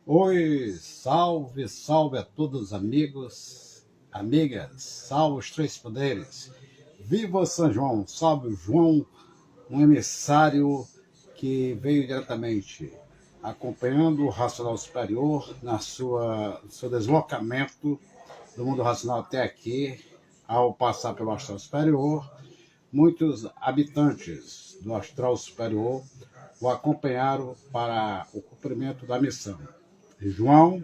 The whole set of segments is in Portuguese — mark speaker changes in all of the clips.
Speaker 1: Oi, salve, salve a todos amigos, amigas, salve os três poderes. Viva São João, salve o João, um emissário que veio diretamente acompanhando o racional superior no seu deslocamento do mundo racional até aqui. Ao passar pelo astral superior, muitos habitantes do astral superior o acompanharam para o cumprimento da missão. João,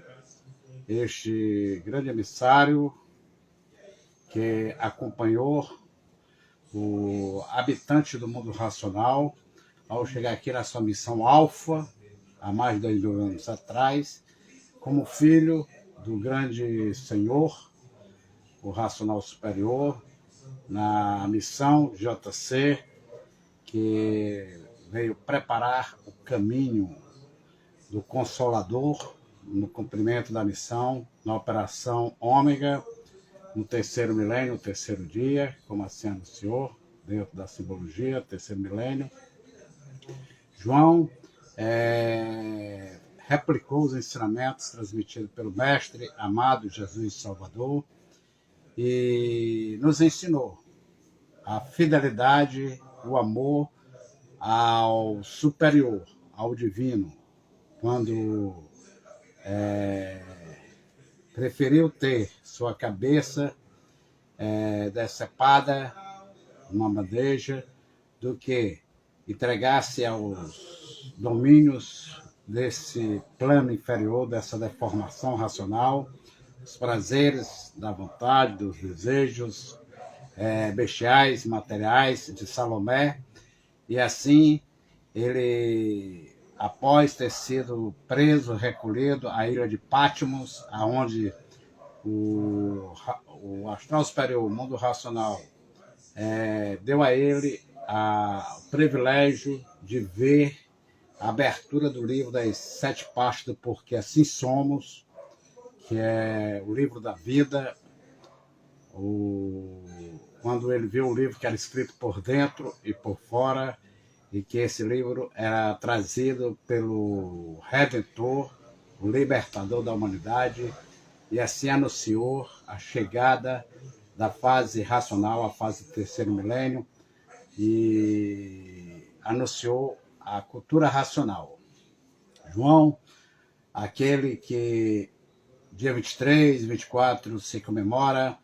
Speaker 1: este grande emissário que acompanhou o habitante do mundo racional ao chegar aqui na sua missão alfa, há mais de 2 mil anos atrás, como filho do grande Senhor, o racional superior, na missão JC, que veio preparar o caminho do Consolador no cumprimento da missão, na Operação Ômega, no terceiro milênio, no terceiro dia, como assim anunciou, dentro da simbologia, terceiro milênio. João replicou os ensinamentos transmitidos pelo Mestre amado Jesus Salvador e nos ensinou a fidelidade, o amor ao superior, ao divino, quando preferiu ter sua cabeça decepada numa bandeja do que entregar-se aos domínios desse plano inferior, dessa deformação racional, os prazeres da vontade, dos desejos bestiais, materiais de Salomé. E assim ele, após ter sido preso, recolhido à ilha de Patmos, aonde o astral superior, o mundo racional, deu a ele o privilégio de ver a abertura do livro das 7 partes do Porquê Assim Somos, que é o livro da vida. Quando ele viu o livro que era escrito por dentro e por fora, e que esse livro era trazido pelo Redentor, o libertador da humanidade, e assim anunciou a chegada da fase racional, a fase do terceiro milênio, e anunciou a cultura racional. João, aquele que dia 23, 24 se comemora,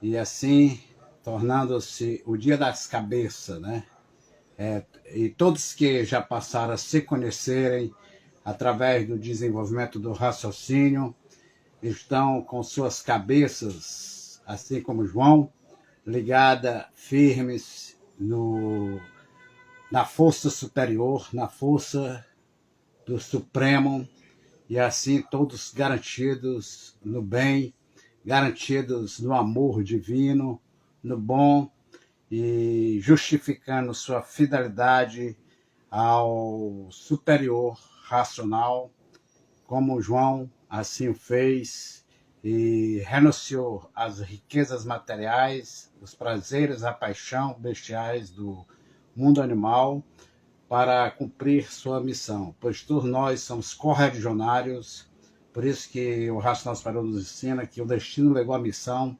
Speaker 1: e assim tornando-se o dia das cabeças, né? E todos que já passaram a se conhecerem através do desenvolvimento do raciocínio estão com suas cabeças, assim como João, ligadas, firmes na força superior, na força do Supremo, e assim todos garantidos no bem, garantidos no amor divino, no bom, e justificando sua fidelidade ao superior racional, como João assim o fez, e renunciou às riquezas materiais, os prazeres, a paixão bestiais do mundo animal, para cumprir sua missão, pois todos nós somos correligionários. Por isso que o racional superior nos ensina que o destino levou a missão.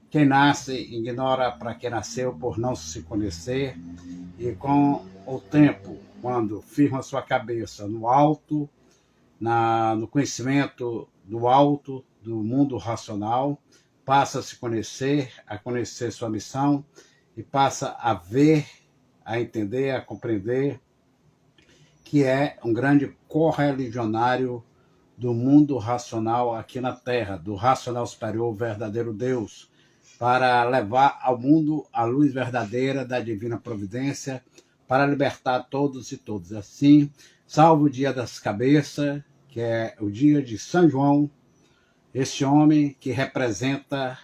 Speaker 1: Quem nasce ignora para que nasceu por não se conhecer, e com o tempo, quando firma sua cabeça no alto, no conhecimento do alto, do mundo racional, passa a se conhecer, a conhecer sua missão, e passa a ver, a entender, a compreender que é um grande correligionário do mundo racional aqui na Terra, do racional superior, o verdadeiro Deus, para levar ao mundo a luz verdadeira da divina providência, para libertar todos e todas. Assim, salve o dia das cabeças, que é o dia de São João, este homem que representa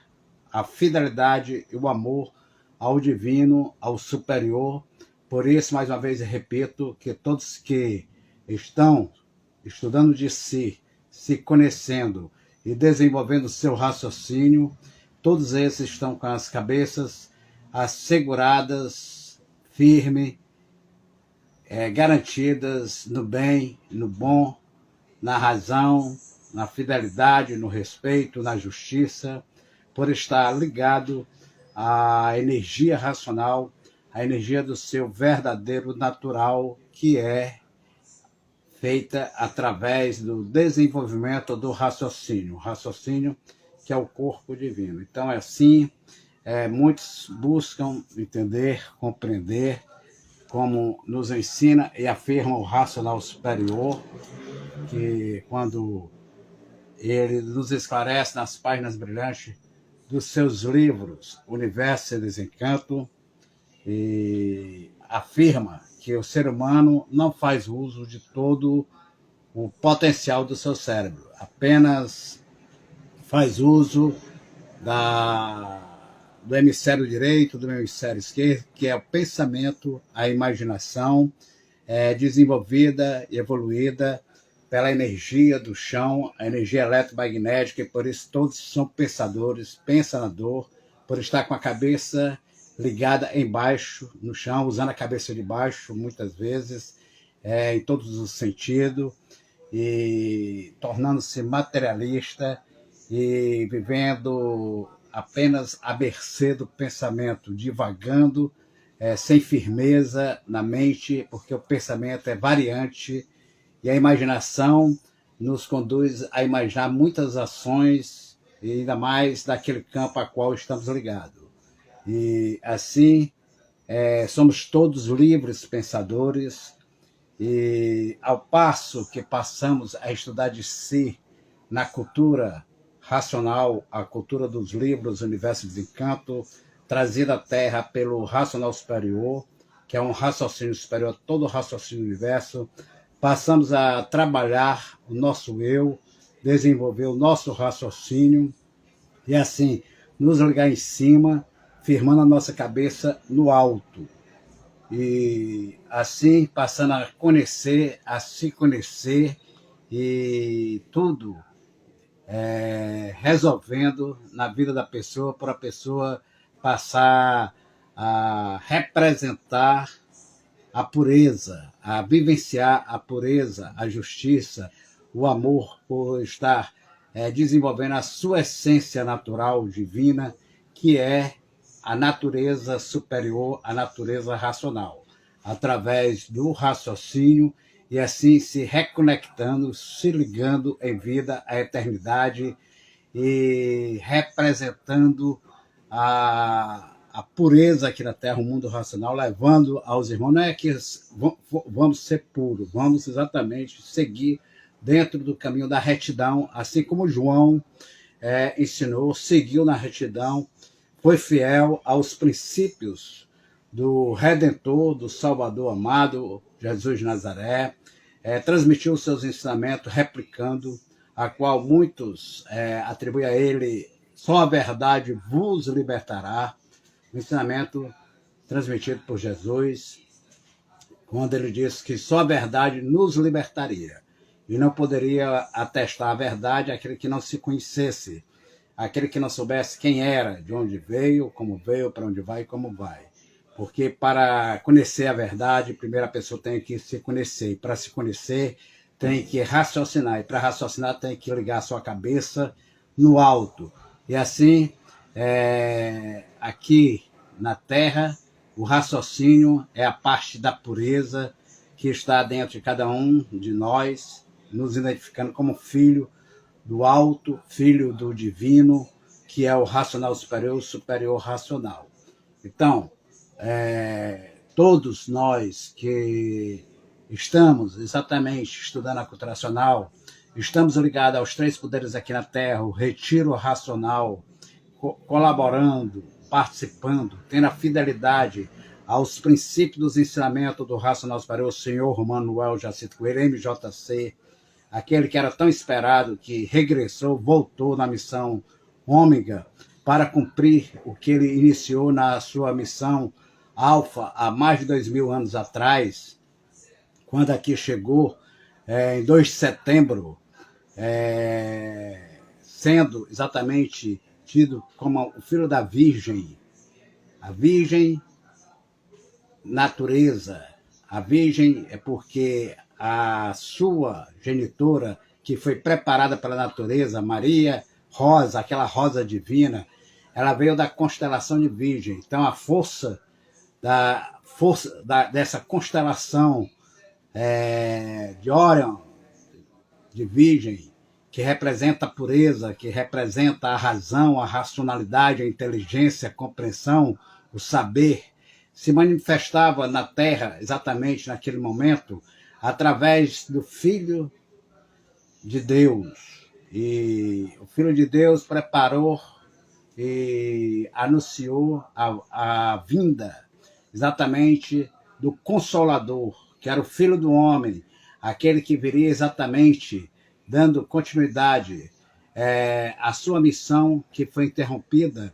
Speaker 1: a fidelidade e o amor ao divino, ao superior. Por isso, mais uma vez, repito, que todos que estão estudando de si, se conhecendo e desenvolvendo seu raciocínio, todos esses estão com as cabeças asseguradas, firmes, garantidas no bem, no bom, na razão, na fidelidade, no respeito, na justiça, por estar ligado à energia racional, à energia do seu verdadeiro natural, que é feita através do desenvolvimento do raciocínio, raciocínio que é o corpo divino. Então, é assim, muitos buscam entender, compreender, como nos ensina e afirma o racional superior, que quando ele nos esclarece nas páginas brilhantes dos seus livros Universo e Desencanto, e afirma que o ser humano não faz uso de todo o potencial do seu cérebro, apenas faz uso do hemisfério direito, do hemisfério esquerdo, que é o pensamento, a imaginação, desenvolvida e evoluída pela energia do chão, a energia eletromagnética, e por isso todos são pensadores, pensador, por estar com a cabeça ligada embaixo, no chão, usando a cabeça de baixo, muitas vezes, em todos os sentidos, e tornando-se materialista e vivendo apenas à mercê do pensamento, divagando, sem firmeza na mente, porque o pensamento é variante e a imaginação nos conduz a imaginar muitas ações, e ainda mais daquele campo a qual estamos ligados. E assim, somos todos livres pensadores, e ao passo que passamos a estudar de si na cultura racional, a cultura dos livros, Universo de Desencanto, trazida à Terra pelo racional superior, que é um raciocínio superior a todo o raciocínio do universo, passamos a trabalhar o nosso eu, desenvolver o nosso raciocínio e assim nos ligar em cima, firmando a nossa cabeça no alto. E assim passando a conhecer, a se conhecer, e tudo resolvendo na vida da pessoa, para a pessoa passar a representar a pureza, a vivenciar a pureza, a justiça, o amor, por estar desenvolvendo a sua essência natural, divina, que é a natureza superior, a natureza racional, através do raciocínio, e assim se reconectando, se ligando em vida à eternidade e representando a pureza aqui na Terra, o mundo racional, levando aos irmãos. Não é que vamos ser puros, vamos exatamente seguir dentro do caminho da retidão, assim como João ensinou, seguiu na retidão, foi fiel aos princípios do Redentor, do Salvador amado, Jesus de Nazaré, transmitiu os seus ensinamentos, replicando, a qual muitos atribuem a ele: só a verdade vos libertará. O ensinamento transmitido por Jesus, quando ele disse que só a verdade nos libertaria, e não poderia atestar a verdade aquele que não se conhecesse, aquele que não soubesse quem era, de onde veio, para onde vai e como vai. Porque para conhecer a verdade, primeiro a pessoa tem que se conhecer, e para se conhecer tem que raciocinar, e para raciocinar tem que ligar a sua cabeça no alto. E assim, aqui na Terra, o raciocínio é a parte da pureza que está dentro de cada um de nós, nos identificando como filho do alto, filho do divino, que é o racional superior, o superior racional. Então, todos nós que estamos exatamente estudando a cultura racional, estamos ligados aos três poderes aqui na Terra, o retiro racional, colaborando, participando, tendo a fidelidade aos princípios dos ensinamentos do racional superior, o senhor Manuel Jacinto Coelho, MJC, aquele que era tão esperado, que regressou, voltou na missão Ômega para cumprir o que ele iniciou na sua missão Alfa há mais de 2000 anos atrás, quando aqui chegou em 2 de setembro, sendo exatamente tido como o filho da Virgem, a Virgem natureza. A Virgem é porque a sua genitora que foi preparada pela natureza, Maria Rosa, aquela rosa divina, ela veio da constelação de Virgem. Então, a força dessa constelação de Órion, de Virgem, que representa a pureza, que representa a razão, a racionalidade, a inteligência, a compreensão, o saber, se manifestava na Terra, exatamente naquele momento, através do Filho de Deus. E o Filho de Deus preparou e anunciou a vinda exatamente do Consolador, que era o Filho do Homem, aquele que viria exatamente dando continuidade à sua missão, que foi interrompida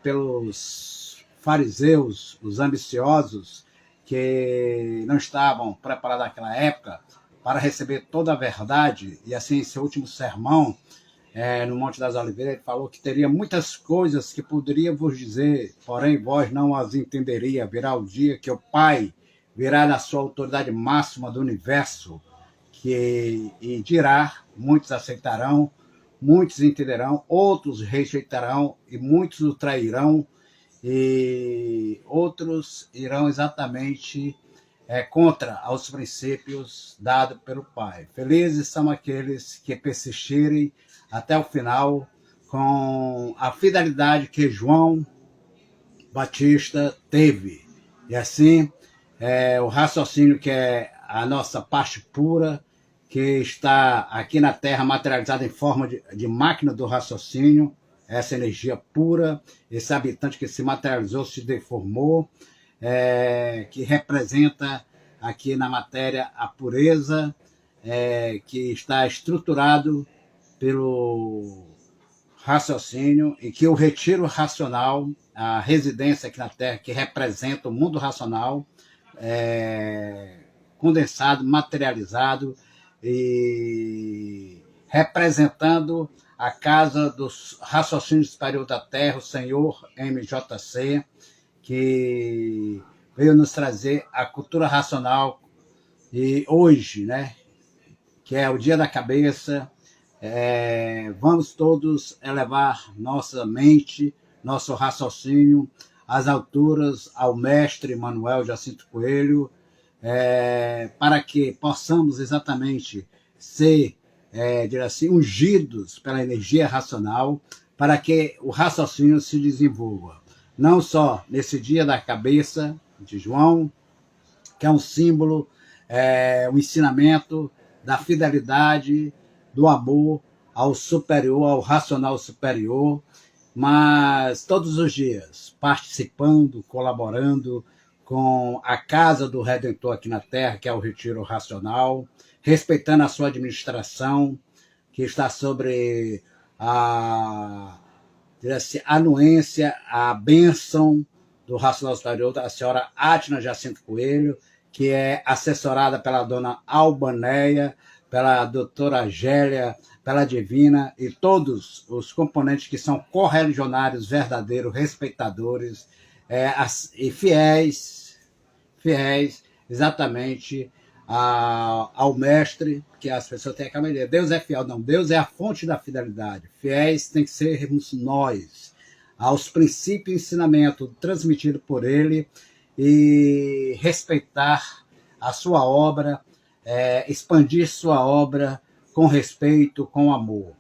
Speaker 1: pelos fariseus, os ambiciosos, que não estavam preparados naquela época para receber toda a verdade. E assim, em seu último sermão, no Monte das Oliveiras, ele falou que teria muitas coisas que poderia vos dizer, porém vós não as entenderia. Virá o dia que o Pai virá na sua autoridade máxima do universo, e dirá, muitos aceitarão, muitos entenderão, outros rejeitarão, e muitos o trairão, e outros irão exatamente contra aos princípios dados pelo Pai. Felizes são aqueles que persistirem até o final com a fidelidade que João Batista teve. E assim, o raciocínio, que é a nossa parte pura, que está aqui na Terra materializada em forma de máquina do raciocínio, essa energia pura, esse habitante que se materializou, se deformou, que representa aqui na matéria a pureza, que está estruturado pelo raciocínio, e que o retiro racional, a residência aqui na Terra, que representa o mundo racional, condensado, materializado, e representando a casa dos raciocínios superior da Terra, o Senhor MJC, que veio nos trazer a cultura racional. E hoje, né, que é o dia da cabeça, vamos todos elevar nossa mente, nosso raciocínio às alturas, ao mestre Manuel Jacinto Coelho, para que possamos exatamente ser, assim, ungidos pela energia racional, para que o raciocínio se desenvolva. Não só nesse dia da cabeça de João, que é um símbolo, um ensinamento da fidelidade, do amor ao superior, ao racional superior, mas todos os dias participando, colaborando com a casa do Redentor aqui na Terra, que é o Retiro Racional, respeitando a sua administração, que está sobre a anuência, a bênção do Racional Superior, da senhora Atna Jacinto Coelho, que é assessorada pela dona Albaneia, pela doutora Gélia, pela Divina, e todos os componentes que são correligionários, verdadeiros, respeitadores, e fiéis exatamente ao mestre, que as pessoas têm aquela ideia. Deus é fiel. Não, Deus é a fonte da fidelidade. Fiéis tem que sermos nós, aos princípios e ensinamento transmitido por ele, e respeitar a sua obra, expandir sua obra com respeito, com amor.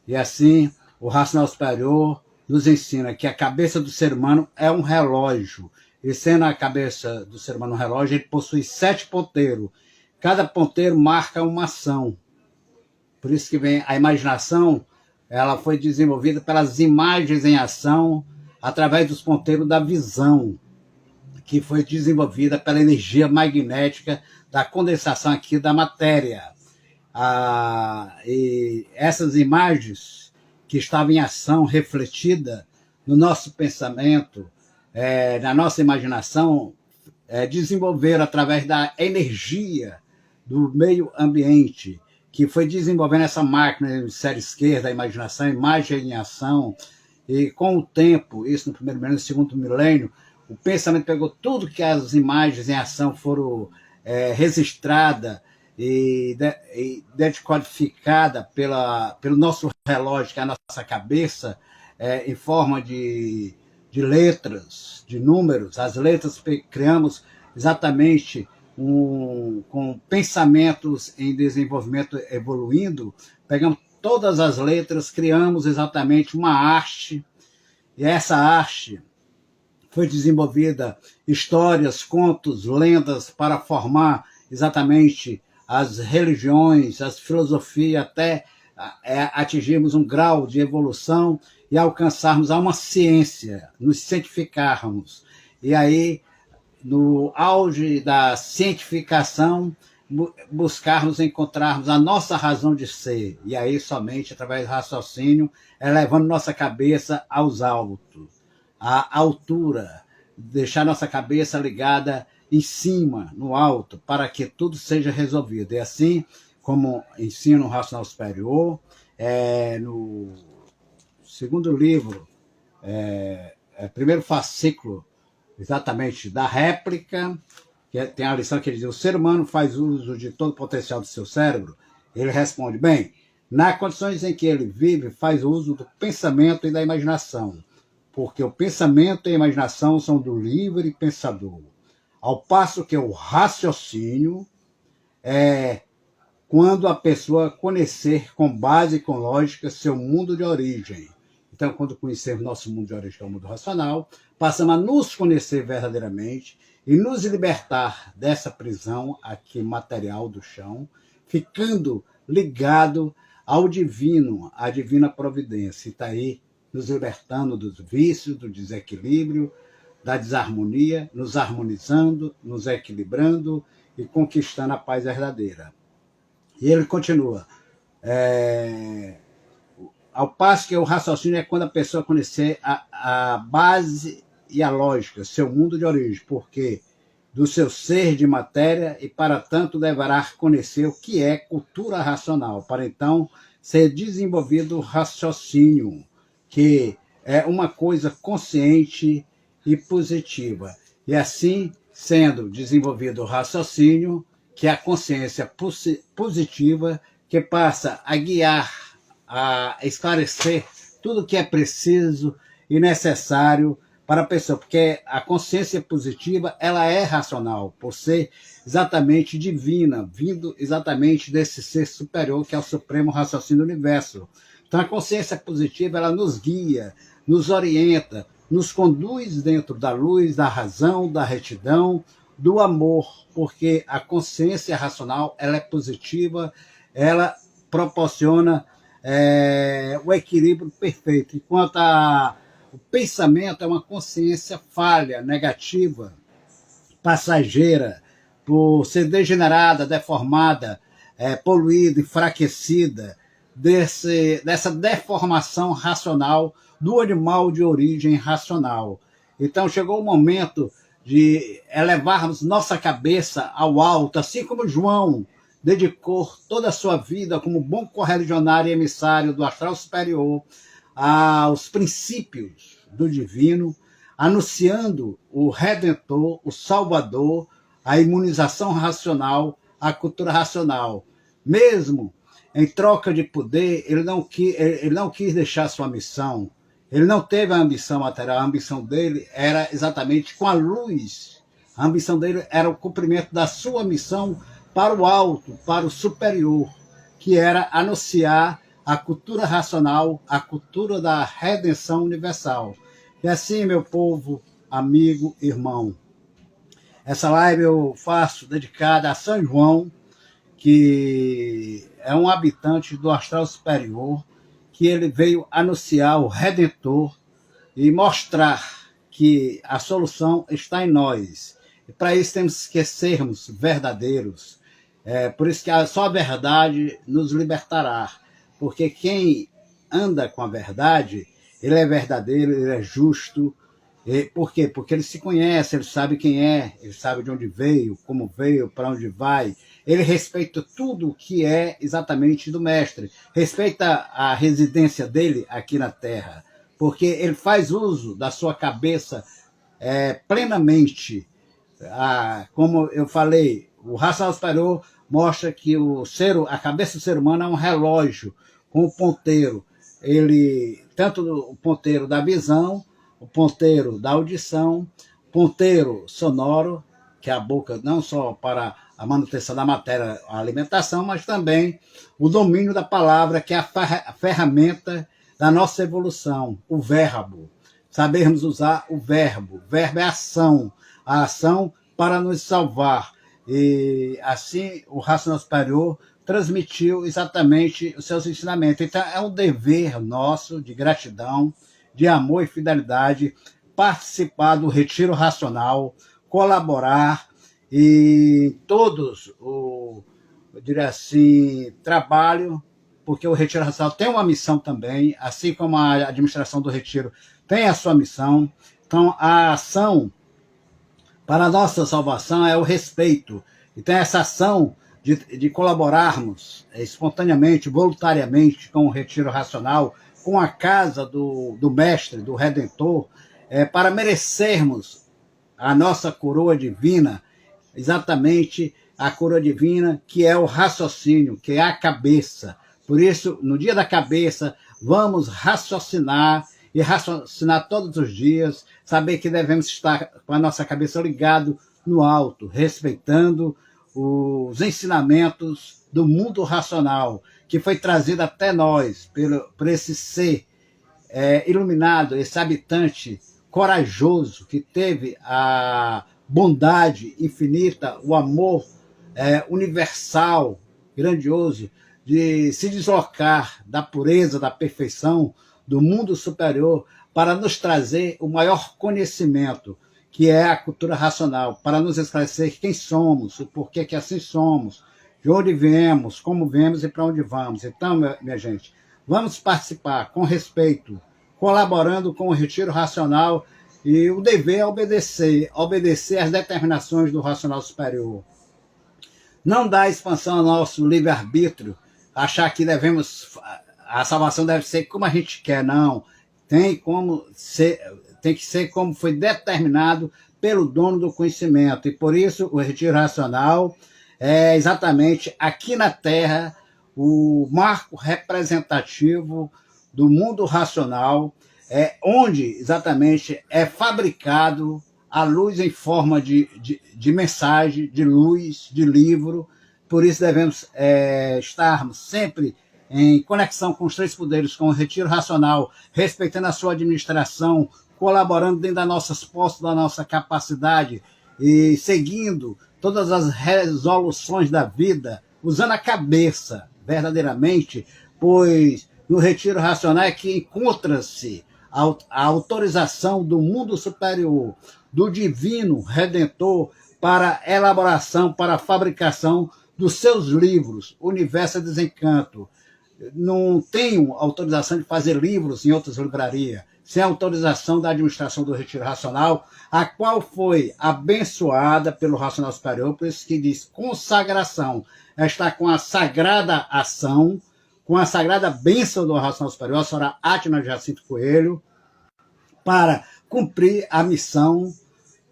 Speaker 1: E assim, o Racional Superior nos ensina que a cabeça do ser humano é um relógio, e sendo a cabeça do ser humano um relógio, ele possui 7 ponteiros. Cada ponteiro marca uma ação. Por isso que vem a imaginação, ela foi desenvolvida pelas imagens em ação, através dos ponteiros da visão, que foi desenvolvida pela energia magnética da condensação aqui da matéria. E essas imagens que estavam em ação, refletida no nosso pensamento, na nossa imaginação, desenvolveram através da energia do meio ambiente, que foi desenvolvendo essa máquina do hemisfério esquerdo, a imaginação, a imagem em ação, e com o tempo, isso no primeiro milênio, no segundo milênio, o pensamento pegou tudo que as imagens em ação foram registradas, e decodificada pelo nosso relógio, que é a nossa cabeça, em forma de letras, de números. As letras criamos exatamente com pensamentos em desenvolvimento evoluindo, pegamos todas as letras, criamos exatamente uma arte, e essa arte foi desenvolvida histórias, contos, lendas para formar exatamente as religiões, as filosofias, até atingirmos um grau de evolução e alcançarmos a uma ciência, nos cientificarmos. E aí, no auge da cientificação, buscarmos encontrarmos a nossa razão de ser. E aí, somente através do raciocínio, elevando nossa cabeça aos altos, à altura, deixar nossa cabeça ligada em cima, no alto, para que tudo seja resolvido. E assim, como ensino racional superior, no segundo livro, primeiro fascículo, exatamente, da réplica, que tem a lição que ele diz: o ser humano faz uso de todo o potencial do seu cérebro. Ele responde: bem, nas condições em que ele vive, faz uso do pensamento e da imaginação, porque o pensamento e a imaginação são do livre pensador, ao passo que o raciocínio é quando a pessoa conhecer com base e com lógica seu mundo de origem. Então, quando conhecermos nosso mundo de origem, que é o mundo racional, passamos a nos conhecer verdadeiramente e nos libertar dessa prisão aqui material do chão, ficando ligado ao divino, à divina providência. E está aí nos libertando dos vícios, do desequilíbrio, da desarmonia, nos harmonizando, nos equilibrando e conquistando a paz verdadeira. E ele continua: ao passo que o raciocínio é quando a pessoa conhecer a base e a lógica, seu mundo de origem, porque do seu ser de matéria, e para tanto deverá conhecer o que é cultura racional, para então ser desenvolvido o raciocínio, que é uma coisa consciente e positiva. E assim, sendo desenvolvido o raciocínio, que é a consciência positiva, que passa a guiar, a esclarecer tudo o que é preciso e necessário para a pessoa, porque a consciência positiva, ela é racional, por ser exatamente divina, vindo exatamente desse ser superior, que é o supremo raciocínio do universo. Então, a consciência positiva, ela nos guia, nos orienta, nos conduz dentro da luz, da razão, da retidão, do amor, porque a consciência racional, ela é positiva, ela proporciona o equilíbrio perfeito, enquanto o pensamento é uma consciência falha, negativa, passageira, por ser degenerada, deformada, poluída, enfraquecida, dessa deformação racional do animal de origem racional. Então chegou o momento de elevarmos nossa cabeça ao alto, assim como João dedicou toda a sua vida como bom correligionário e emissário do astral superior aos princípios do divino, anunciando o Redentor, o Salvador, a imunização racional, a cultura racional. Mesmo em troca de poder, ele não quis deixar sua missão. Ele não teve a ambição material, a ambição dele era exatamente com a luz. A ambição dele era o cumprimento da sua missão para o alto, para o superior, que era anunciar a cultura racional, a cultura da redenção universal. E assim, meu povo, amigo, irmão, essa live eu faço dedicada a São João, que é um habitante do astral superior, que ele veio anunciar o Redentor e mostrar que a solução está em nós. E para isso temos que sermos verdadeiros. Por isso que só a verdade nos libertará. Porque quem anda com a verdade, ele é verdadeiro, ele é justo. Por quê? Porque ele se conhece, ele sabe quem é, ele sabe de onde veio, como veio, para onde vai. Ele respeita tudo o que é exatamente do mestre. Respeita a residência dele aqui na Terra. Porque ele faz uso da sua cabeça plenamente. Como eu falei, o racional superior mostra que a cabeça do ser humano é um relógio com o ponteiro. Ele, tanto o ponteiro da visão, o ponteiro da audição, ponteiro sonoro, que é a boca não só para a manutenção da matéria, a alimentação, mas também o domínio da palavra, que é a ferramenta da nossa evolução, o verbo. Sabermos usar o verbo. O verbo é ação, a ação para nos salvar. E assim o racional superior transmitiu exatamente os seus ensinamentos. Então é um dever nosso de gratidão, de amor e fidelidade, participar do retiro racional, colaborar e todos eu diria assim, trabalho, porque o retiro racional tem uma missão também, assim como a administração do retiro tem a sua missão. Então a ação para a nossa salvação é o respeito. Então essa ação de colaborarmos espontaneamente, voluntariamente com o retiro racional, com a casa do Mestre, do Redentor, para merecermos a nossa coroa divina, exatamente a coroa divina, que é o raciocínio, que é a cabeça. Por isso, no dia da cabeça, vamos raciocinar, e raciocinar todos os dias, saber que devemos estar com a nossa cabeça ligado no alto, respeitando os ensinamentos do mundo racional, que foi trazido até nós por esse ser iluminado, esse habitante corajoso, que teve a bondade infinita, o amor universal, grandioso, de se deslocar da pureza, da perfeição, do mundo superior, para nos trazer o maior conhecimento, que é a cultura racional, para nos esclarecer quem somos, o porquê que assim somos, de onde viemos, como viemos e para onde vamos. Então, minha gente, vamos participar com respeito, colaborando com o retiro racional, e o dever é obedecer às determinações do racional superior. Não dar expansão ao nosso livre-arbítrio, achar que a salvação deve ser como a gente quer, não. Tem que ser como foi determinado pelo dono do conhecimento. E por isso o retiro racional é exatamente aqui na Terra o marco representativo do mundo racional, onde exatamente é fabricado a luz em forma de mensagem, de luz, de livro. Por isso devemos estarmos sempre em conexão com os três poderes, com o retiro racional, respeitando a sua administração, colaborando dentro das nossas posses, da nossa capacidade e seguindo todas as resoluções da vida, usando a cabeça verdadeiramente, pois no retiro racional é que encontra-se a autorização do mundo superior, do divino Redentor, para a elaboração, para a fabricação dos seus livros, Universo de Desencanto. Não tenho autorização de fazer livros em outras livrarias, sem autorização da administração do Retiro Racional, a qual foi abençoada pelo Racional Superior, por isso que diz consagração. Está com a sagrada ação, com a sagrada bênção do Racional Superior, a senhora Átila Jacinto Coelho, para cumprir a missão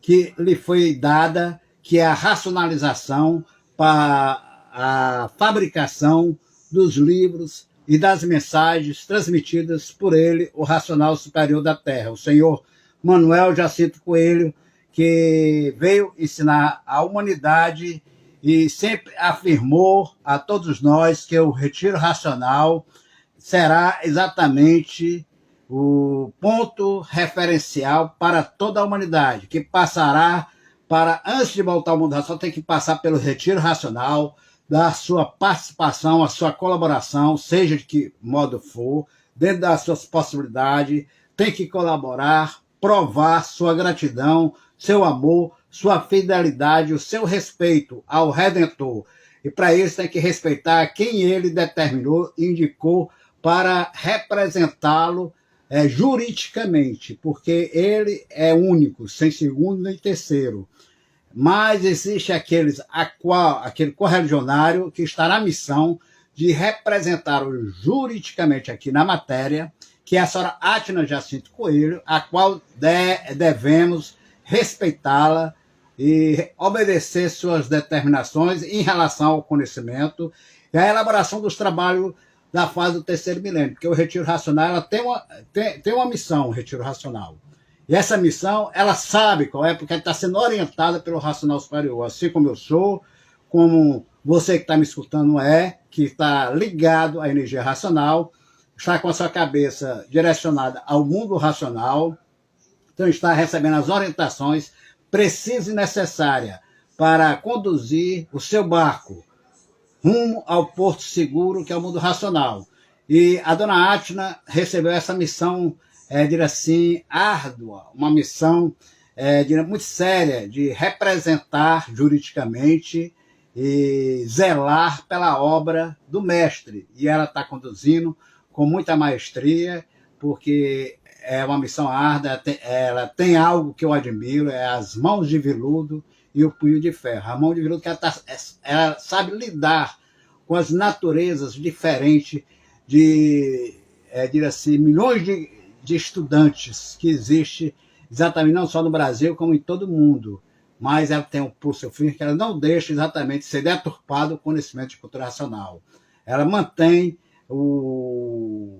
Speaker 1: que lhe foi dada, que é a racionalização para a fabricação dos livros e das mensagens transmitidas por ele, o Racional Superior da Terra, o senhor Manuel Jacinto Coelho, que veio ensinar à humanidade e sempre afirmou a todos nós que o retiro racional será exatamente o ponto referencial para toda a humanidade, que passará para, antes de voltar ao mundo racional, tem que passar pelo retiro racional, da sua participação, a sua colaboração, seja de que modo for, dentro das suas possibilidades, tem que colaborar, provar sua gratidão, seu amor, sua fidelidade, o seu respeito ao Redentor. E para isso tem que respeitar quem ele determinou e indicou para representá-lo juridicamente, porque ele é único, sem segundo nem terceiro. Mas existe aquele correligionário que está na missão de representá-lo juridicamente aqui na matéria, que é a senhora Átila Jacinto Coelho, a qual devemos respeitá-la e obedecer suas determinações em relação ao conhecimento e à elaboração dos trabalhos da fase do terceiro milênio, porque o Retiro Racional ela tem uma missão, o Retiro Racional. E essa missão, ela sabe qual é, porque ela está sendo orientada pelo Racional Superior, assim como eu sou, como você que está me escutando que está ligado à energia racional, está com a sua cabeça direcionada ao mundo racional, então está recebendo as orientações precisas e necessárias para conduzir o seu barco rumo ao porto seguro, que é o mundo racional. E a dona Atna recebeu essa missão, assim, árdua, uma missão muito séria de representar juridicamente e zelar pela obra do mestre. E ela está conduzindo com muita maestria, porque é uma missão árdua, ela tem algo que eu admiro, é as mãos de veludo e o punho de ferro. A mão de veludo que ela sabe lidar com as naturezas diferentes de assim, milhões de estudantes que existe exatamente não só no Brasil, como em todo o mundo. Mas ela tem um pulso firme que ela não deixa exatamente ser deturpado o conhecimento de cultura racional. Ela mantém o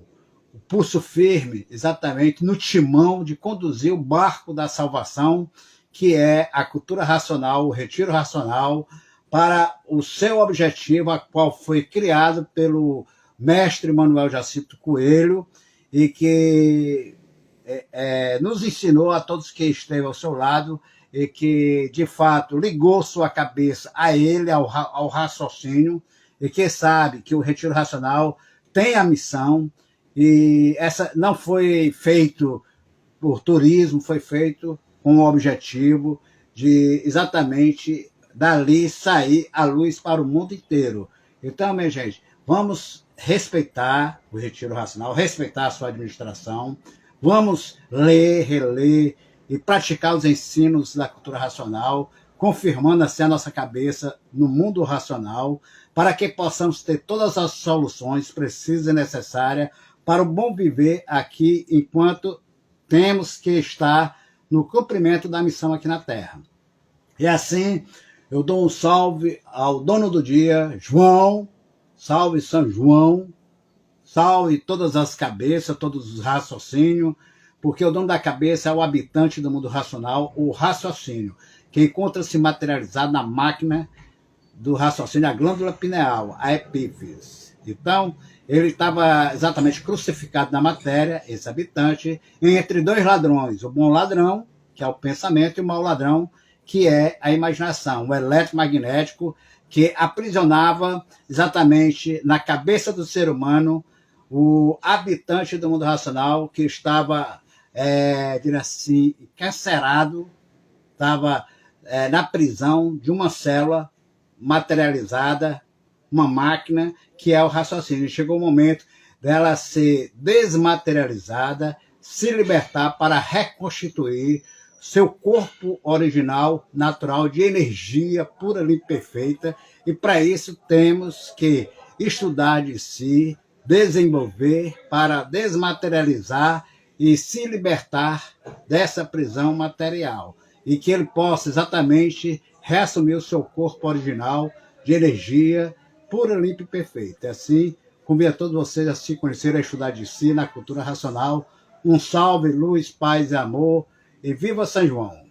Speaker 1: pulso firme exatamente no timão de conduzir o barco da salvação, que é a cultura racional, o retiro racional, para o seu objetivo, a qual foi criado pelo mestre Manuel Jacinto Coelho, e que nos ensinou a todos que esteve ao seu lado, e que, de fato, ligou sua cabeça a ele, ao raciocínio, e que sabe que o retiro racional tem a missão, e essa não foi feito por turismo, foi feito com o objetivo de exatamente dali sair a luz para o mundo inteiro. Então, minha gente, vamos respeitar o retiro racional, respeitar a sua administração, vamos ler, reler e praticar os ensinos da cultura racional, confirmando assim a nossa cabeça no mundo racional, para que possamos ter todas as soluções precisas e necessárias para o bom viver aqui, enquanto temos que estar no cumprimento da missão aqui na Terra. E assim, eu dou um salve ao dono do dia, João, salve São João, salve todas as cabeças, todos os raciocínios, porque o dono da cabeça é o habitante do mundo racional, o raciocínio, que encontra-se materializado na máquina do raciocínio, a glândula pineal, a epífise. Então, ele estava exatamente crucificado na matéria, esse habitante, entre dois ladrões, o bom ladrão, que é o pensamento, e o mau ladrão, que é a imaginação, o eletromagnético, que aprisionava exatamente na cabeça do ser humano o habitante do mundo racional, que estava, assim, encarcerado, estava na prisão de uma célula materializada, uma máquina, que é o raciocínio. Chegou o momento dela ser desmaterializada, se libertar para reconstituir seu corpo original, natural, de energia pura e perfeita, e para isso temos que estudar de si, desenvolver para desmaterializar e se libertar dessa prisão material, e que ele possa exatamente reassumir o seu corpo original de energia pura, limpa e perfeita. Assim, convido a todos vocês a se conhecerem, a estudar de si na cultura racional. Um salve, luz, paz e amor, e viva São João!